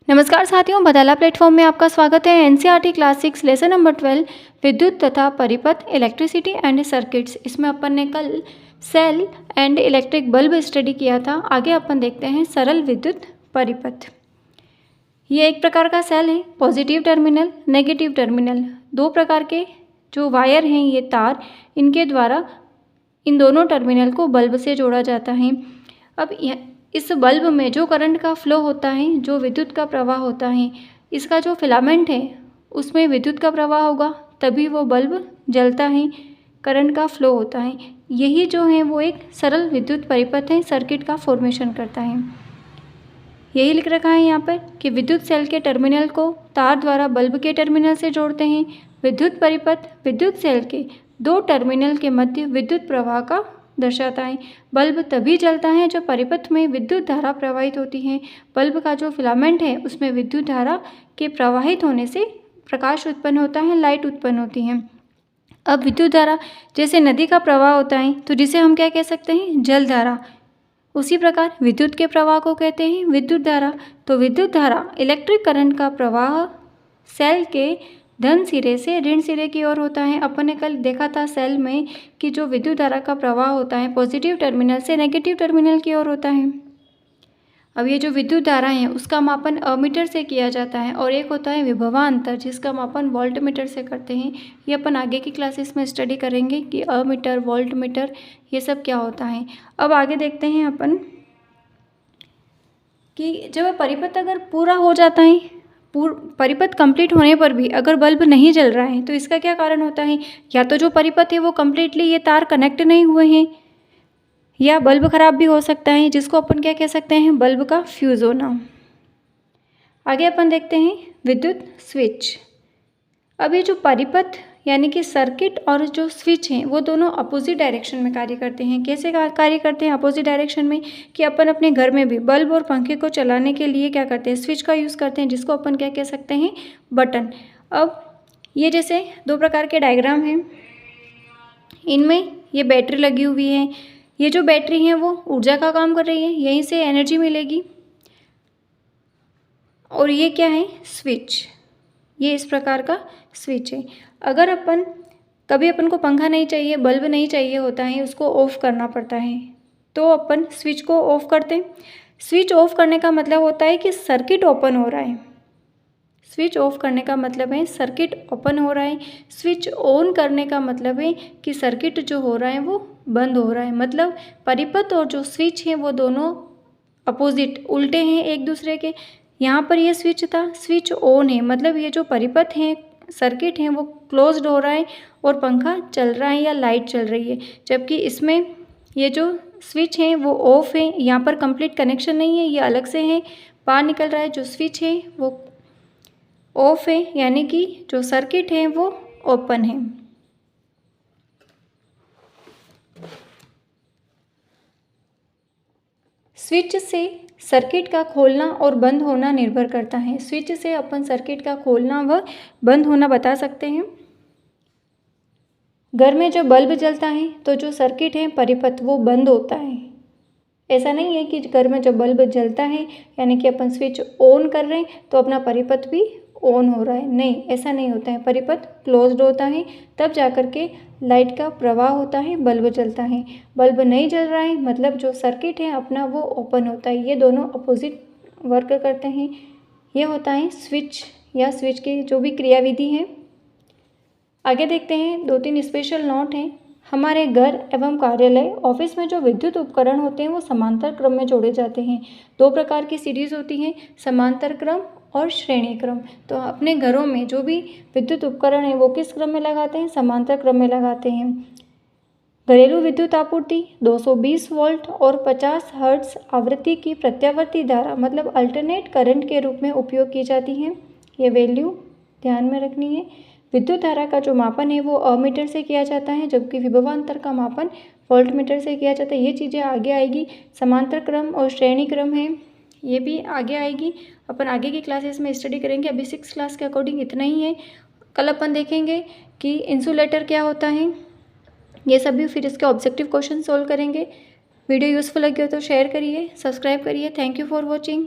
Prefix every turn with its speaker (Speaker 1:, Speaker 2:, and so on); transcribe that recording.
Speaker 1: नमस्कार साथियों, बदाला प्लेटफॉर्म में आपका स्वागत है। एनसीईआरटी क्लास 6 लेसन नंबर 12 विद्युत तथा परिपथ इलेक्ट्रिसिटी एंड सर्किट्स। इसमें अपन ने कल cell and electric bulb study किया था। आगे अपन देखते हैं सरल विद्युत परिपथ। ये एक प्रकार का सेल है, पॉजिटिव टर्मिनल नेगेटिव टर्मिनल, दो प्रकार के जो वायर हैं ये तार, इनके द्वारा इन दोनों टर्मिनल को बल्ब से जोड़ा जाता है। अब इस बल्ब में जो करंट का फ्लो होता है, जो विद्युत का प्रवाह होता है, इसका जो फिलामेंट है उसमें विद्युत का प्रवाह होगा, तभी वो बल्ब जलता है, करंट का फ्लो होता है। यही जो है वो एक सरल विद्युत परिपथ है, सर्किट का फॉर्मेशन करता है। यही लिख रखा है यहाँ पर कि विद्युत सेल के टर्मिनल को तार द्वारा बल्ब के टर्मिनल से जोड़ते हैं। विद्युत परिपथ विद्युत सेल के दो टर्मिनल के मध्य विद्युत प्रवाह का दर्शाता है। बल्ब तभी जलता है जब परिपथ में विद्युत धारा प्रवाहित होती है। बल्ब का जो फिलामेंट है उसमें विद्युत धारा के प्रवाहित होने से प्रकाश उत्पन्न होता है, लाइट उत्पन्न होती है। अब विद्युत धारा जैसे नदी का प्रवाह होता है तो जिसे हम क्या कह सकते हैं, जल धारा। उसी प्रकार विद्युत के प्रवाह को कहते हैं विद्युत धारा। तो विद्युत धारा इलेक्ट्रिक करंट का प्रवाह सेल के धन सिरे से ऋण सिरे की ओर होता है। अपन ने कल देखा था सेल में कि जो विद्युत धारा का प्रवाह होता है पॉजिटिव टर्मिनल से नेगेटिव टर्मिनल की ओर होता है। अब ये जो विद्युत धारा है उसका मापन अमीटर से किया जाता है, और एक होता है विभवांतर जिसका मापन वोल्ट मीटर से करते हैं। ये अपन आगे की क्लासेस में स्टडी करेंगे कि अमीटर वोल्ट मीटर ये सब क्या होता है। अब आगे देखते हैं अपन कि जब परिपथ अगर पूरा हो जाता है, परिपथ कंप्लीट होने पर भी अगर बल्ब नहीं जल रहा है तो इसका क्या कारण होता है। या तो जो परिपथ है वो कम्प्लीटली ये तार कनेक्ट नहीं हुए हैं, या बल्ब खराब भी हो सकता है, जिसको अपन क्या कह सकते हैं, बल्ब का फ्यूज होना। आगे अपन देखते हैं विद्युत स्विच। अब ये जो परिपथ यानी कि सर्किट और जो स्विच हैं वो दोनों अपोजिट डायरेक्शन में कार्य करते हैं। कैसे कार्य करते हैं अपोजिट डायरेक्शन में, कि अपन अपने घर में भी बल्ब और पंखे को चलाने के लिए क्या करते हैं, स्विच का यूज़ करते हैं, जिसको अपन क्या कह सकते हैं, बटन। अब ये जैसे दो प्रकार के डायग्राम हैं, इनमें ये बैटरी लगी हुई है। ये जो बैटरी है वो ऊर्जा का काम कर रही है, यहीं से एनर्जी मिलेगी। और ये क्या है, स्विच। ये इस प्रकार का स्विच है। अगर कभी अपन को पंखा नहीं चाहिए, बल्ब नहीं चाहिए होता है, उसको ऑफ़ करना पड़ता है, तो अपन स्विच को ऑफ़ करते हैं। स्विच ऑफ़ करने का मतलब होता है कि सर्किट ओपन हो रहा है। स्विच ऑफ करने का मतलब है सर्किट ओपन हो रहा है। स्विच ऑन करने का मतलब है कि सर्किट जो हो रहा है वो बंद हो रहा है। मतलब परिपथ और जो स्विच है वो दोनों अपोजिट उल्टे हैं एक दूसरे के। यहाँ पर ये स्विच था, स्विच ऑन है, मतलब ये जो परिपथ है सर्किट है वो क्लोज्ड हो रहा है और पंखा चल रहा है या लाइट चल रही है। जबकि इसमें ये जो स्विच है वो ऑफ है, यहाँ पर कंप्लीट कनेक्शन नहीं है, ये अलग से है, बाहर निकल रहा है। जो स्विच है वो ऑफ है, यानी कि जो सर्किट है वो ओपन है। स्विच से सर्किट का खोलना और बंद होना निर्भर करता है। स्विच से अपन सर्किट का खोलना व बंद होना बता सकते हैं। घर में जो बल्ब जलता है तो जो सर्किट है परिपथ वो बंद होता है। ऐसा नहीं है कि घर में जब बल्ब जलता है यानी कि अपन स्विच ऑन कर रहे हैं तो अपना परिपथ भी ऑन हो रहा है, नहीं, ऐसा नहीं होता है। परिपथ क्लोज्ड होता है तब जाकर के लाइट का प्रवाह होता है, बल्ब जलता है। बल्ब नहीं जल रहा है मतलब जो सर्किट है अपना वो ओपन होता है। ये दोनों अपोजिट वर्क करते हैं। ये होता है स्विच या स्विच की जो भी क्रियाविधि है। आगे देखते हैं, दो तीन स्पेशल नोट हैं। हमारे घर एवं कार्यालय ऑफिस में जो विद्युत उपकरण होते हैं वो समांतर क्रम में जोड़े जाते हैं। दो प्रकार की सीरीज होती हैं, समांतर क्रम और श्रेणी क्रम। तो अपने घरों में जो भी विद्युत उपकरण है वो किस क्रम में लगाते हैं, समांतर क्रम में लगाते हैं। घरेलू विद्युत आपूर्ति 220 वोल्ट और 50 हर्ट्ज आवृत्ति की प्रत्यावर्ती धारा मतलब अल्टरनेट करंट के रूप में उपयोग की जाती है। ये वैल्यू ध्यान में रखनी है। विद्युत धारा का जो मापन है वो अमीटर से किया जाता है, जबकि विभवांतर का मापन वोल्ट मीटर से किया जाता है। ये चीज़ें आगे आएगी। समांतर क्रम और श्रेणी क्रम है, ये भी आगे आएगी, अपन आगे की क्लासेस में स्टडी करेंगे। अभी 6th क्लास के अकॉर्डिंग इतना ही है। कल अपन देखेंगे कि इंसुलेटर क्या होता है, ये सभी, फिर इसके ऑब्जेक्टिव क्वेश्चन सोल्व करेंगे। वीडियो यूज़फुल लगी हो तो शेयर करिए, सब्सक्राइब करिए। Thank you for watching.